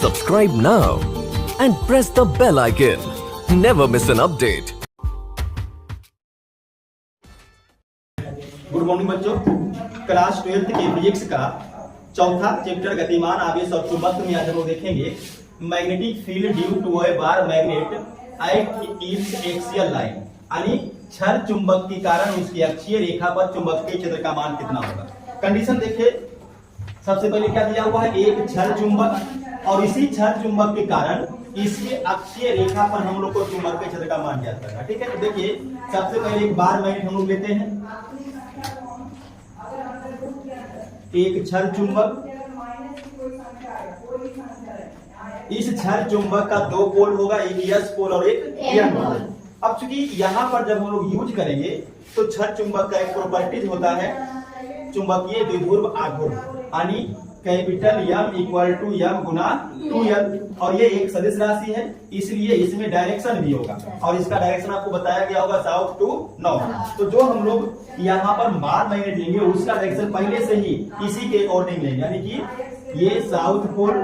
Subscribe now and press the bell icon. Never miss an update. Good morning बच्चों, class 12th के physics का चौथा chapter गतिमान आवेश और चुंबकत्व में आज हम लोग देखेंगे magnetic field due to a bar magnet at its axial line, यानी छड़ चुंबक के कारण उसकी अक्षीय रेखा पर चुंबकीय क्षेत्र का मान कितना होगा। कंडीशन देखिए, सबसे पहले क्या दिया हुआ है, एक छड़ चुंबक और इसी छड़ चुंबक के कारण इसके अक्षीय रेखा पर हम लोग को चुंबकीय क्षेत्र का मान ज्ञात करना। ठीक है, तो देखिए सबसे पहले एक बार मैग्नेट हम लोग लेते हैं, एक छड़ चुंबक, इस छड़ चुंबक का दो पोल होगा, एक यस पोल और एक एन पोल। अब चूंकि यहाँ पर जब हम लोग यूज करेंगे तो छड़ चुंबक का एक प्रॉपर्टीज होता है चुंबकीय द्विध्रुव आघूर्ण, यानी capital M equal to M गुना 2L, और ये एक सदिश राशि है इसलिए इसमें डायरेक्शन भी होगा और इसका डायरेक्शन आपको बताया गया होगा साउथ टू नॉर्थ। तो जो हम लोग यहाँ पर बार मैग्नेट लेंगे उसका डायरेक्शन पहले से ही इसी के अकॉर्डिंग लेंगे, यानी कि ये साउथ पोल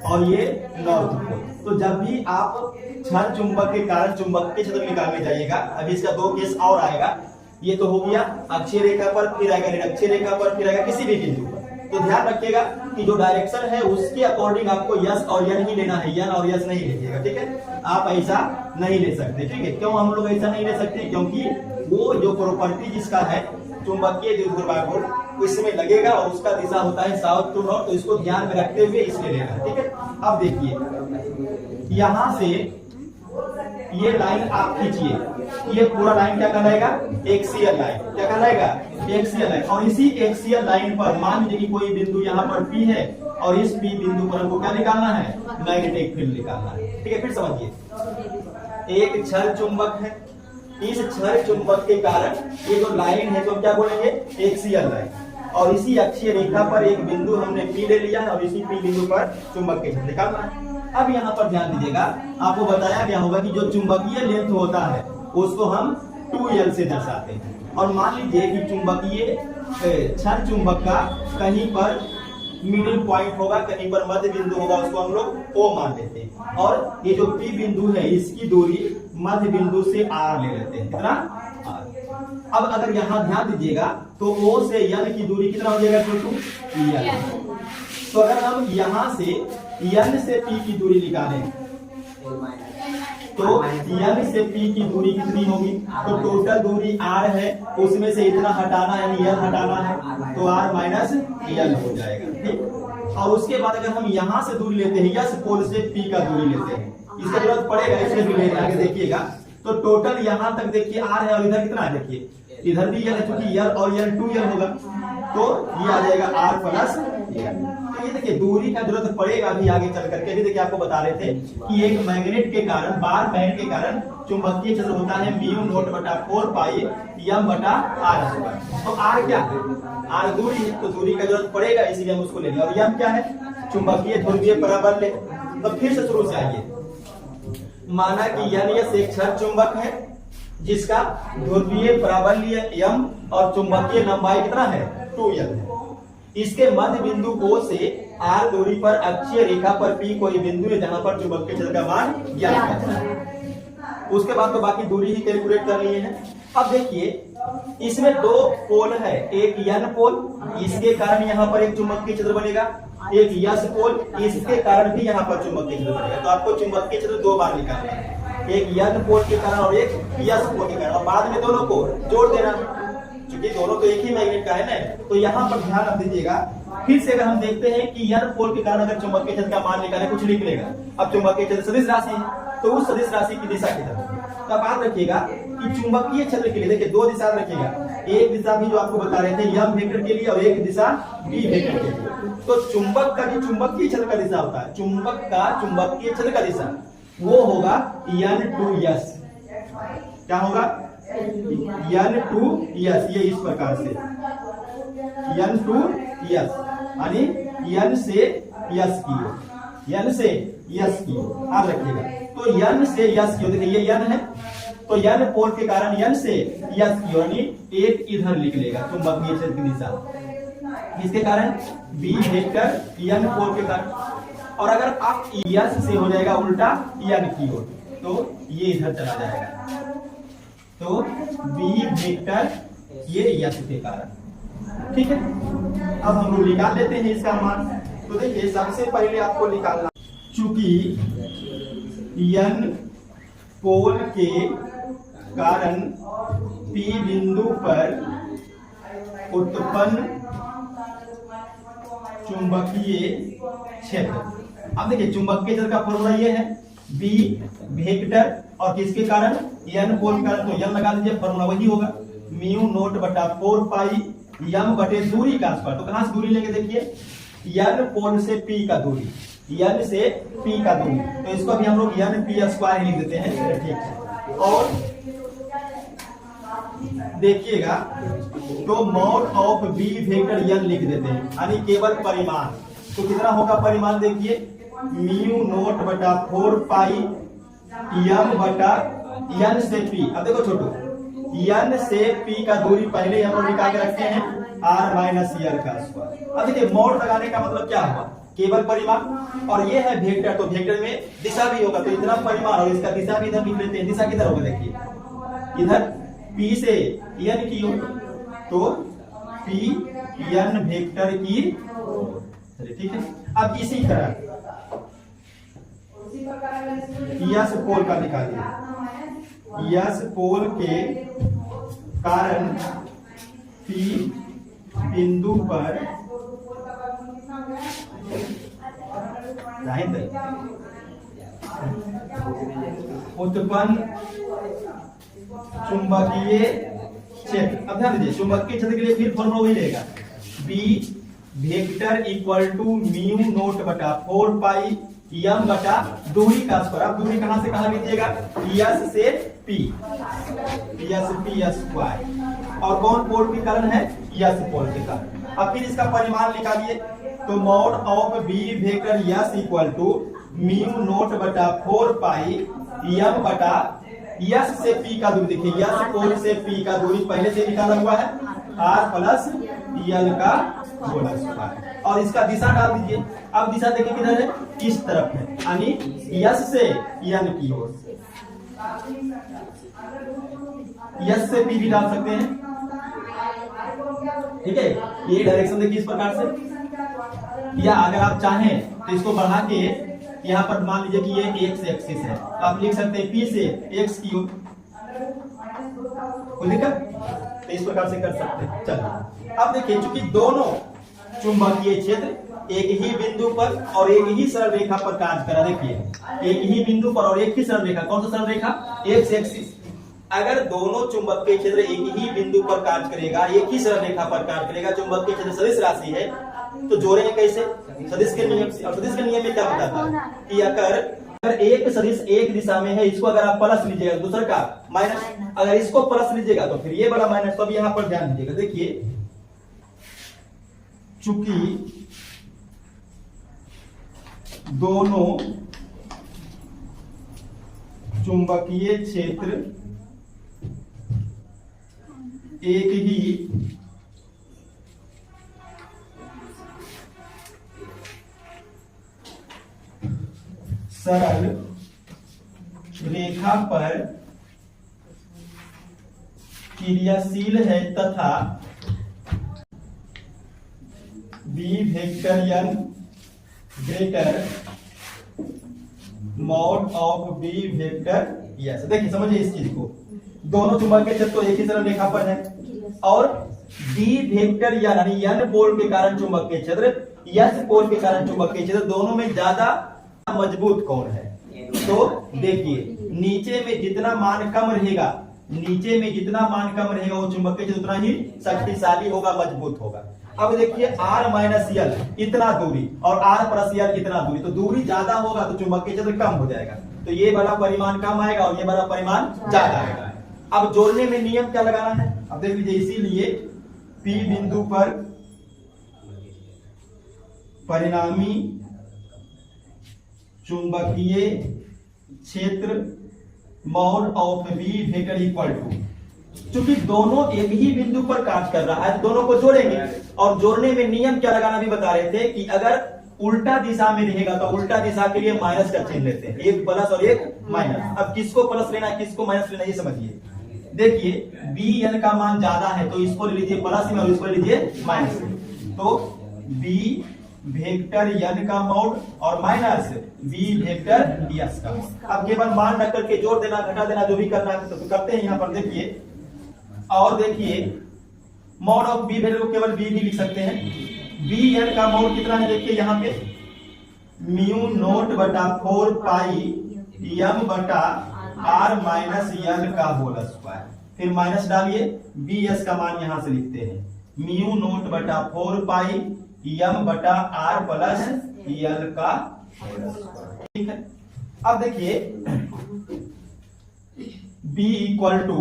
और ये नॉर्थ पोल। तो जब भी आप छड़ चुंबक के कारण चुंबकीय क्षेत्र निकालने जाइएगा, अभी इसका दो केस और आएगा, ये तो हो गया अक्षीय रेखा पर, फिर आएगा निरक्षीय रेखा पर, फिर आएगा किसी भी बिंदु पर। तो ध्यान रखिएगा कि जो डायरेक्शन है उसके अकॉर्डिंग आपको यस और यन ही लेना है, यन और यस नहीं लीजिएगा। ठीक है, आप ऐसा नहीं ले सकते। ठीक है, क्यों हम लोग ऐसा नहीं ले सकते, क्योंकि वो जो प्रॉपर्टी जिसका है चुंबकीय द्विध्रुव आघूर्ण इसमें लगेगा और उसका दिशा होता है साउथ टू नॉर्थ, तो इसको ध्यान में रखते हुए इसलिए लेना। ठीक है, अब देखिए यहां से ये लाइन आप खींचिए, ये पूरा लाइन क्या कहलाएगा, एक्सियल लाइन। क्या कहलाएगा, एक्सियल लाइन। और इसी एक्सियल लाइन पर मान लीजिए कि कोई बिंदु यहाँ पर P है और इस P बिंदु पर हमको क्या निकालना है, मैग्नेटिक फील्ड निकालना है। ठीक है, फिर समझिए, एक छड़ चुंबक है, इस छड़ चुंबक के कारण ये जो लाइन है तो क्या बोलेंगे, एक्सियल लाइन, और इसी अक्षीय रेखा पर एक बिंदु हमने P ले लिया है और इसी P बिंदु पर चुंबकीय क्षेत्र निकालना है। अब यहाँ पर ध्यान दीजिएगा, आपको बताया गया होगा कि जो चुंबकीय लेंथ होता है उसको हम 2L से दर्शाते हैं, और मान लीजिए कि चुंबकीय छड़ चुंबक का कहीं पर मिडिल पॉइंट होगा, कहीं पर मध्य बिंदु होगा, उसको हम लोग O मान लेते हैं, और ये जो P बिंदु है इसकी दूरी मध्य बिंदु से R ले लेते हैं। कितना, R। अब अगर यहाँ ध्यान दीजिएगा तो O से N की दूरी कितना हो जाएगा, तो अगर हम यहाँ से N से P की दूरी निकालें तो N से P की दूरी कितनी होगी, तो टोटल दूरी R है, उसमें से इतना हटाना है, N हटाना है, तो R माइनस N हो जाएगा। ठीक, और उसके बाद अगर हम यहाँ से दूरी लेते हैं, यस पोल से P का दूरी लेते हैं, इसका जरूरत पड़ेगा इसलिए भी लेते, आगे देखिएगा तो टोटल यहाँ तक देखिए R है और इधर कितना है, देखिए इधर भी L है, चूंकि L और L 2L होगा तो ये आ जाएगा R प्लस L। तो ये देखिए दूरी का जरूरत पड़ेगा अभी आगे चल करके। अभी देखिए आपको बता रहे थे कि एक मैग्नेट के कारण, बार मैग्नेट के कारण चुंबकीय क्षेत्र होता है म्यू नॉट बटा 4 पाई m बटा r। तो r क्या है, r दूरी है, तो दूरी का जरूरत पड़ेगा इसीलिए हम उसको ले लिया, और m क्या है, चुंबकीय ध्रुवीय प्राबल्य। तो फिर से शुरू से आइए, माना कि n एक छड़ चुंबक है जिसका ध्रुवीय प्राबल्य m और चुंबकीय लंबाई कितना है, 2L है। इसके मध्य बिंदु O से R दूरी पर अक्षीय रेखा पर P कोई बिंदु है जहां पर चुंबकीय क्षेत्र का मान ज्ञात करना है। उसके बाद तो बाकी दूरी ही कैलकुलेट कर लिए हैं। अब देखिए इसमें दो पोल है, एक N पोल, इसके कारण यहाँ पर एक चुंबकीय क्षेत्र बनेगा, एक S पोल, इसके कारण भी यहाँ पर चुंबकीय क्षेत्र बनेगा। तो आपको चुंबकीय क्षेत्र दो बार निकालना है, एक N पोल के कारण और एक S पोल के कारण, और बाद में दोनों को जोड़ देना, क्योंकि दोनों तो एक ही मैग्नेट का है ना। तो यहाँ पर ध्यान रख दीजिएगा, फिर से अगर हम देखते हैं कि N पोल के कारण अगर चुंबकीय क्षेत्र का मान निकाले, कुछ लिख लेगा। अब चुंबकीय क्षेत्र सदिश राशि है तो उस सदिश राशि की दिशा की तरफ, तब याद रखिएगा कि चुंबकीय क्षेत्र के लिए देखिए दो दिशा रखिएगा, एक दिशा भी जो आपको बता रहे थे m वेक्टर के लिए और एक दिशा b वेक्टर के लिए। तो चुंबक का जो चुंबकीय क्षेत्र का दिशा होता है, चुंबक का चुंबकीय क्षेत्र का दिशा वो होगा N2S। क्या होगा, N2S, ये इस प्रकार से N2S, यानी N से S की ओर, N से S की ओर, आप रखिएगा। तो N से S की ओर, देखिए ये N है, तो N पोल के कारण N से S की ओर, यानी एक इधर लिख लेगा चुंबकीय क्षेत्र की दिशा, किसके कारण? बी वेक्टर यन पोल के कारण। और अगर आप यस से हो जाएगा उल्टा यन की ओर, तो ये इधर चला जाएगा, तो बी वेक्टर ये यस के कारण। ठीक है, अब हम लोग निकाल लेते हैं इसका मान। तो देखिए सबसे पहले आपको निकालना, चूंकि यन पोल के कारण पी बिंदु पर उत्पन्न चुंबकीय क्षेत्र। अब देखिए चुंबकीय क्षेत्र का फॉर्मूला ये है, बी वेक्टर और किसके कारण? यन पोल के कारण, तो यन लगा दीजिए, फॉर्मूला वही होगा, म्यू नोट बटा 4 पाई यम बटे दूरी का स्क्वायर। तो कहां से दूरी लेंगे? देखिए यन पोल से पी का दूरी, यन से पी का दूरी, तो इसको भी हम लोग यन पी स्क्वायर लिख देते हैं। ठीक है, और देखिएगा तो मॉड ऑफ बी वेक्टर यन लिख देते हैं, यानी केवल परिमाण। तो कितना होगा परिमाण? देखिए म्यू नोट बटा 4 पाई यम बटा यन से पी। अब देखो छोटू, यन से पी का दूरी पहले हम लोग निकाल के रखते हैं, आर माइनस यल का स्क्वायर। अब देखिए मोड लगाने का मतलब क्या हुआ? केवल परिमाण, और ये है वेक्टर, तो वेक्टर में दिशा भी होगा, तो इतना परिमाण और इसका दिशा भी इधर लिख लेते हैं। दिशा किधर होगा? देखिए इधर पी से यन की ओर, तो पी यन वेक्टर की। ठीक है, अब इसी तरह यस पोल का निकालिए, यस पोल के कारण पी बिंदु पर उत्पन्न चुंबकीय क्षेत्र। अब ध्यान दीजिए चुंबकीय क्षेत्र के लिए फिर फॉर्मूला वही रहेगा, B vector equal to mu naught बटा 4 पाई यम बटा दूरी का स्क्वायर। अब दूरी कहां से कहां लीजिएगा? यस से पी, यस पी स्क्वायर, और कौन पोल के कारण है? यस पोल के कारण। अब फिर इसका परिमाण निकालिए, तो mod of B vector S equal to mu naught बटा 4 पाई यम बटा यस से पी का दूरी। देखिए यस पोल से पी का दूरी पहले से निकाला हुआ है, आर प्लस यल का होल स्क्वायर, और इसका दिशा डाल दीजिए। अब दिशा देखिए किधर है? इस तरफ है, यानी यस से यन की ओर। यस से पी भी डाल सकते हैं। ठीक है, ये डायरेक्शन देखिए इस प्रकार से, या अगर आप चाहें तो इसको बढ़ा के यहाँ पर मान लीजिए कि ये एक्स एक्सिस है, तो आप लिख सकते हैं पी से एक्स की ओर। तो इस प्रकार से कर सकते हैं। चलिए अब देखिए, चूंकि दोनों चुंबकीय क्षेत्र एक ही बिंदु पर और एक ही सरल रेखा पर कार्य करा। देखिए एक ही बिंदु पर और एक ही सरल रेखा, कौन सा सरल रेखा? X axis. अगर दोनों चुंबकीय क्षेत्र एक ही बिंदु पर कार्य करेगा, एक ही सरल रेखा पर कार्य करेगा, चुंबकीय क्षेत्र सदिश राशि है, तो जोड़ेंगे कैसे? सदिश के नियम से। और सदिश के नियम में क्या बताता है कि अगर एक सदिश एक दिशा में है, इसको अगर आप प्लस लीजिएगा, दूसरे का माइनस, अगर इसको प्लस लीजिएगा तो फिर ये बड़ा माइनस। तो अब यहां पर ध्यान दीजिएगा, देखिए चूंकि दोनों चुंबकीय क्षेत्र एक ही सरल रेखा पर क्रियाशील है तथा B vector N greater mod of B vector S. देखिए समझिए इस चीज को, दोनों चुंबकीय क्षेत्र तो एक ही सरल रेखा पर है, और बी वेक्टर यानी यन पोल के कारण चुंबकीय क्षेत्र, यस पोल के कारण चुंबकीय क्षेत्र, दोनों में ज्यादा मजबूत कौन है? तो देखिए नीचे में जितना मान कम रहेगा, नीचे में जितना मान कम रहेगा वो चुंबकीय क्षेत्र उतना ही शक्तिशाली होगा, मजबूत होगा। अब देखिए R माइनस यल इतना दूरी और R प्लस यल इतना दूरी, तो दूरी ज्यादा होगा तो चुंबकीय क्षेत्र कम हो जाएगा, तो ये वाला परिमाण कम आएगा और ये वाला परिमाण ज्यादा आएगा। अब जोड़ने में नियम क्या लगाना है? अब देख लीजिए, इसीलिए P बिंदु पर परिणामी चुंबकीय क्षेत्र mod of B vector equal to, चूंकि दोनों एक ही बिंदु पर कार्य कर रहा है, दोनों को जोड़ेंगे और जोड़ने में नियम क्या लगाना भी बता रहे थे कि अगर उल्टा दिशा में रहेगा तो उल्टा दिशा के लिए माइनस का चिन्ह लेते हैं, एक प्लस और एक माइनस। अब किसको प्लस लेना है किसको माइनस लेना ये समझिए। देखिए बी एन का मान ज्यादा है तो इसको ले लीजिए प्लस में और इसको ले लीजिए माइनस में। तो बी वेक्टर एन का मोड और माइनस बी वेक्टर एस का। अब केवल मान रख करके जोड़ देना घटा देना जो भी करना है तो करते हैं यहाँ पर। देखिए और देखिए मोड ऑफ बी वैल्यू केवल बी भी लिख सकते हैं। बी एन का मोड कितना है देखिए यहाँ पे म्यू नोट बटा 4 पाई एम बटा आर माइनस एल का होल स्क्वायर। फिर माइनस डालिए बी एस का मान यहां से लिखते हैं म्यू नोट बटा 4 पाई एम बटा आर प्लस एल का होल स्क्वायर। ठीक है, अब देखिए B equal to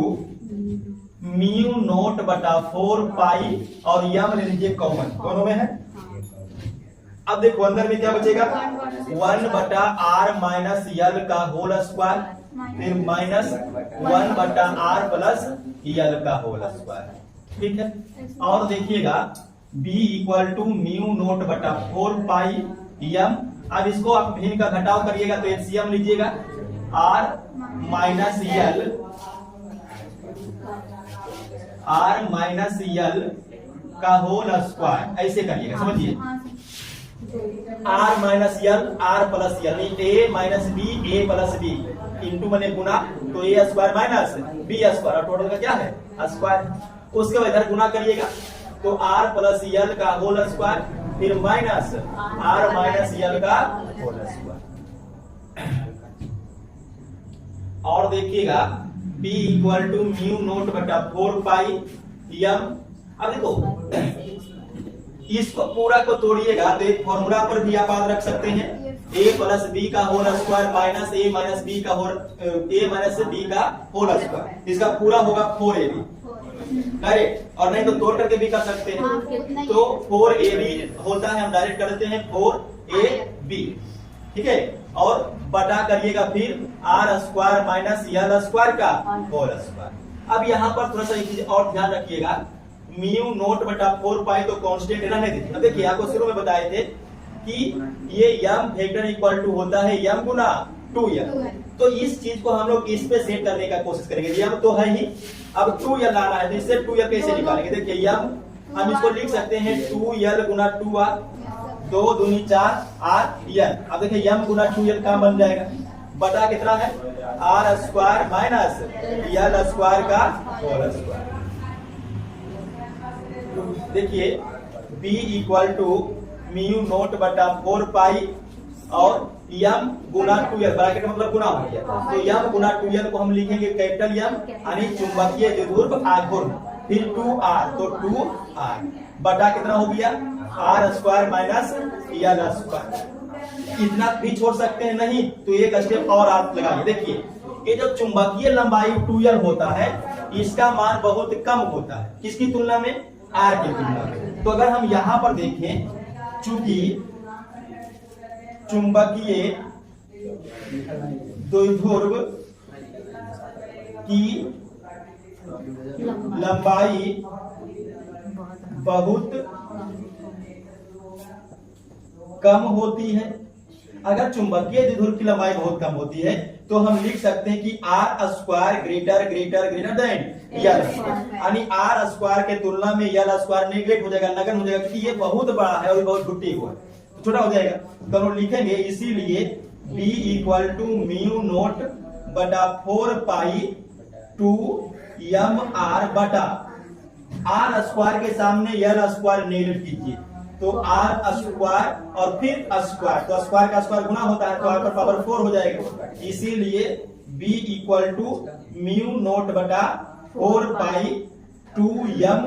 mu naught बटा 4 पाई और एम ले लीजिए कॉमन, दोनों में है। अब देखो अंदर में क्या बचेगा 1 बटा आर माइनस एल का होल स्क्वायर, फिर माइनस 1 बटा आर प्लस एल का होल स्क्वायर। ठीक है, और देखिएगा b equal to mu naught बटा 4 पाई एम। अब इसको आप भिन्न का घटाव करिएगा तो एलसीएम लीजिएगा r माइनस एल का होल स्क्वायर, ऐसे करिएगा समझिए। r minus L R plus L A minus B A plus B into मने गुना तो A square minus B square और टोटल का क्या है स्क्वायर। उसके बाद इधर गुना करिएगा तो r प्लस एल का होल स्क्वायर फिर माइनस r माइनस एल का होल स्क्वायर। और देखिएगा b equal to mu naught बटा 4 पाई एम। अब देखो इसको पूरा को तोड़िएगा तो एक फॉर्मूला पर भी आप याद रख सकते हैं a प्लस बी का whole square minus a minus B का होल a माइनस बी का होल स्क्वायर। इसका पूरा होगा 4ab करेक्ट, और नहीं तो तोड़ करके भी कर सकते हैं। तो 4ab होता है, हम डायरेक्ट करते हैं 4ab। ठीक है, और बटा करिएगा फिर R square minus L square का होल स्क्वायर। अब यहाँ पर थोड़ा सा एक चीज और ध्यान रखिएगा म्यू नोट बटा 4 पाई तो कांस्टेंट रहने दीजिए। देखिए आपको शुरू में बताए थे कि ये m वेक्टर इक्वल टू होता है m गुना 2l, तो इस चीज को हम लोग इस पे सेट करने का कोशिश करेंगे। m तो है ही, अब 2l लाना है तो इससे 2l कैसे निकालेंगे। देखिए m हम इसको लिख सकते हैं 2l गुना 2r, 2 दूनी 4 r l। अब देखिए m गुना 2l का बन जाएगा बटा कितना है R square minus L square का होल स्क्वायर। देखिए b equal to mu naught बटा 4 पाई और m गुना 2l, ब्रैकेट मतलब गुना हो गया तो m गुना 2l को हम लिखेंगे कैपिटल M यानी चुंबकीय द्विध्रुव आघूर्ण, फिर 2r तो 2r बटा कितना हो गया R square minus L square. इतना भी छोड़ सकते हैं नहीं तो एक स्टेप और आप लगाइए। देखिए ये जो चुंबकीय लंबाई 2l होता है इसका मान बहुत कम होता है किसकी तुलना में r की तुलना में। तो अगर हम यहाँ पर देखें चूंकि चुंबकीय द्विध्रुव की लंबाई बहुत कम होती है, अगर चुंबकीय द्विध्रुव की लंबाई बहुत कम होती है तो हम लिख सकते हैं कि R square greater greater greater than L, यानी आर स्क्वायर के तुलना में एल स्क्वायर नेगलेक्ट हो जाएगा, नगण्य हो जाएगा क्योंकि ये बहुत बड़ा है और बहुत टूटी हुआ है तो छोटा हो जाएगा। तो हम लिखेंगे इसीलिए b equal to mu naught बटा 4 पाई 2 एम आर बटा आर स्क्वायर के सामने एल स्क्वायर नेगलेक्ट कीजिए तो आर स्क्वायर और फिर स्क्वायर, तो स्क्वायर का स्क्वायर गुना होता है तो आर पर पावर 4 हो जाएगा। इसीलिए b equal to mu naught बटा 4 पाई 2 एम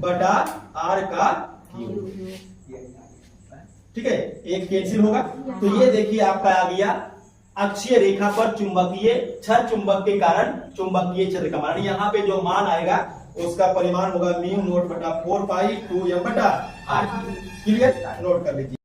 बटा आर का क्यूब। ठीक है, एक कैंसिल होगा तो ये देखिए आपका आ गया अक्षीय रेखा पर चुंबकीय छड़ चुंबक के कारण चुंबकीय क्षेत्र का मान। यहाँ पे जो मान आएगा उसका परिमाण होगा म्यू नोट बटा 4 पाई 2 एम बटा आर। क्लियर, नोट कर लीजिए।